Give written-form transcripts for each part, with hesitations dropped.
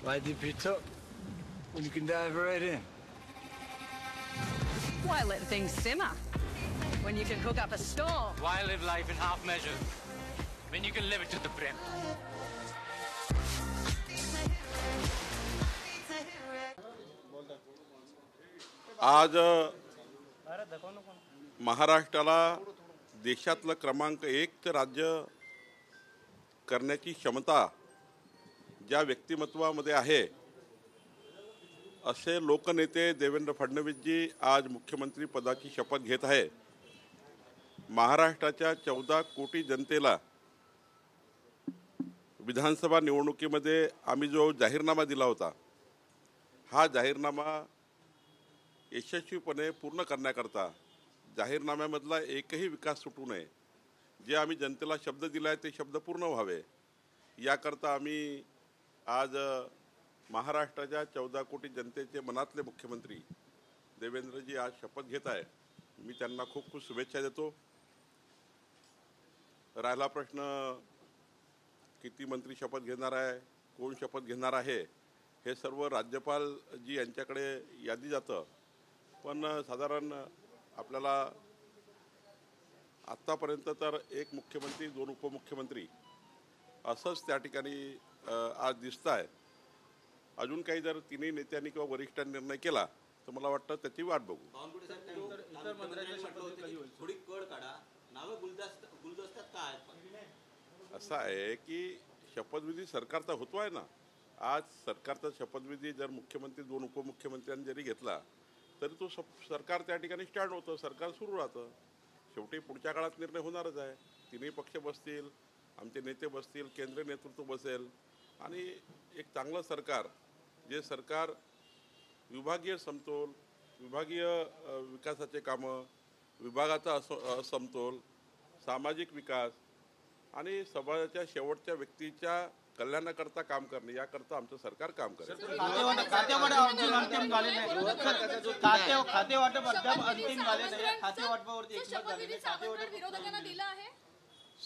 Why dip it up when you can dive right in? Why let things simmer when you can cook up a storm? Why live life in half measures when you can live it to the brim? आज महाराष्ट्राला देशातलं क्रमांक 1 राज्य करण्याची क्षमता ज्या व्यक्तिमत्वामध्ये आहे असे लोकनेते देवेंद्र फडणवीसजी आज मुख्यमंत्री पदाची शपथ घेत आहे। महाराष्ट्राच्या 14 कोटी जनतेला विधानसभा निवडणुकीमध्ये आम्ही जो जाहीरनामा दिला होता हा जाहीरनामा यशस्वीपणे पूर्ण करण्याकरता जाहीरनाम्यामधला एकही विकास सुटू नये, जे आम्ही जनतेला शब्द दिलाय ते शब्द पूर्ण व्हावे याकरता आम्ही आज महाराष्ट्राच्या 14 कोटी जनतेचे मनातले मुख्यमंत्री देवेंद्रजी आज शपथ घेत आहे। मी त्यांना खूप खूप शुभेच्छा देतो। राहिला प्रश्न किती मंत्री शपथ घेणार आहे, कोण शपथ घेणार आहे, हे सर्व राज्यपाल जी यांच्याकडे यादी जातं, पण साधारण आपल्याला आत्तापर्यंत तर एक मुख्यमंत्री 2 उपमुख्यमंत्री असंच त्या ठिकाणी आज दिसत आहे। अजून काही जर तिन्ही नेत्यांनी किंवा वरिष्ठांनी निर्णय केला तर मला वाटतं त्याची वाट बघू। असं आहे की शपथविधी सरकारचा होतो आहे ना, आज सरकारचा शपथविधी जर मुख्यमंत्री 2 उपमुख्यमंत्र्यांनी जरी घेतला तरी तो सरकार त्या ठिकाणी स्टँड होतं, सरकार सुरू राहतं। शेवटी पुढच्या काळात निर्णय होणारच आहे। तिन्ही पक्ष बसतील, आमचे नेते बसतील, केंद्रीय नेतृत्व बसेल आणि एक चांगलं सरकार, जे सरकार विभागीय समतोल, विभागीय विकासाचे कामं, विभागाचा असमतोल, सामाजिक विकास आणि समाजाच्या शेवटच्या व्यक्तीच्या कल्याणाकरता काम करणे याकरता आमचं सरकार काम करेल।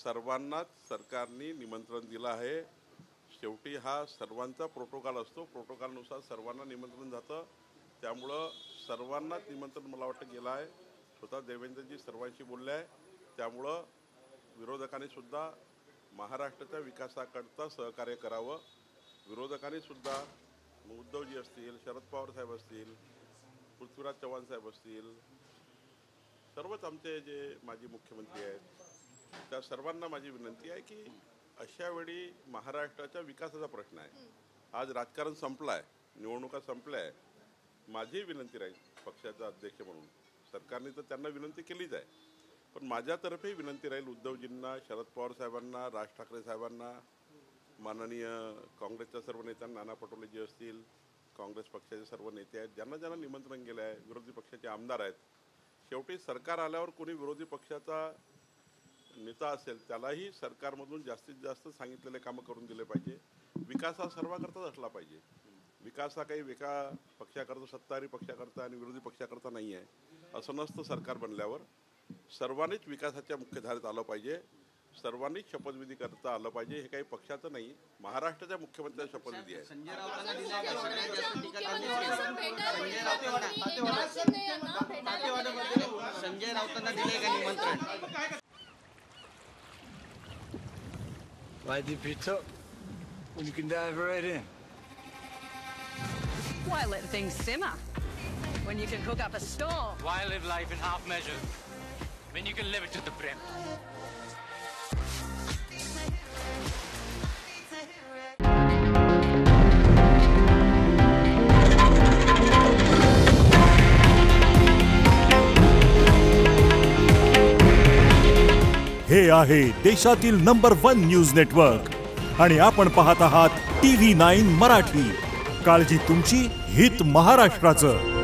सर्वांनाच सरकारने निमंत्रण दिलं आहे। शेवटी हा सर्वांचा प्रोटोकॉल असतो, प्रोटोकॉलनुसार सर्वांना निमंत्रण जातं, त्यामुळं सर्वांनाच निमंत्रण मला वाटतं गेलं आहे। स्वतः देवेंद्रजी सर्वांशी बोलले आहे, त्यामुळं विरोधकांनी सुद्धा महाराष्ट्राच्या विकासाकरता सहकार्य करावं। विरोधकांनी सुद्धा उद्धवजी असतील, शरद पवार साहेब असतील, पृथ्वीराज चव्हाण साहेब असतील, सर्वच आमचे जे माजी मुख्यमंत्री आहेत त्या सर्वांना माझी विनंती आहे की अशा वेळी महाराष्ट्राच्या विकासाचा प्रश्न आहे। आज राजकारण संपलं आहे, निवडणुका संपल्या आहे। माझी विनंती राहील पक्षाचा अध्यक्ष म्हणून, सरकारने तर त्यांना विनंती केलीच आहे, पण माझ्यातर्फे विनंती राहील उद्धवजींना, शरद पवार साहेबांना, राज ठाकरे साहेबांना, माननीय काँग्रेसच्या सर्व नेत्यांना, नाना पटोले जी असतील, काँग्रेस पक्षाचे सर्व नेते आहेत, ज्यांना ज्यांना निमंत्रण गेलं आहे, विरोधी पक्षाचे आमदार आहेत, शेवटी सरकार आल्यावर कोणी विरोधी पक्षाचा नेता असेल त्यालाही सरकारमधून जास्तीत जास्त सांगितलेले कामं करून दिले पाहिजे। विकास हा सर्वांकरताच असला पाहिजे। विकास हा काही एका पक्षाकरता, सत्ताधारी पक्षाकरता आणि विरोधी पक्षाकरता नाही आहे, असं नसतं। सरकार बनल्यावर सर्वांनीच विकासाच्या मुख्यधारेत आलं पाहिजे, सर्वांनीच शपथविधी करता आलं पाहिजे। हे काही पक्षाचं नाही, महाराष्ट्राच्या मुख्यमंत्र्यांचा शपथविधी आहे। संजय राऊतांना दिले का निमंत्रण? Why dip it up when you can dive right in? Why let things simmer when you can cook up a storm? Why live life in half measures when you can live it to the brim? हे आहे देशातील number 1 news network आणि आपण पाहत आहात TV9 Marathi. काळजी तुमची, हित महाराष्ट्राचं।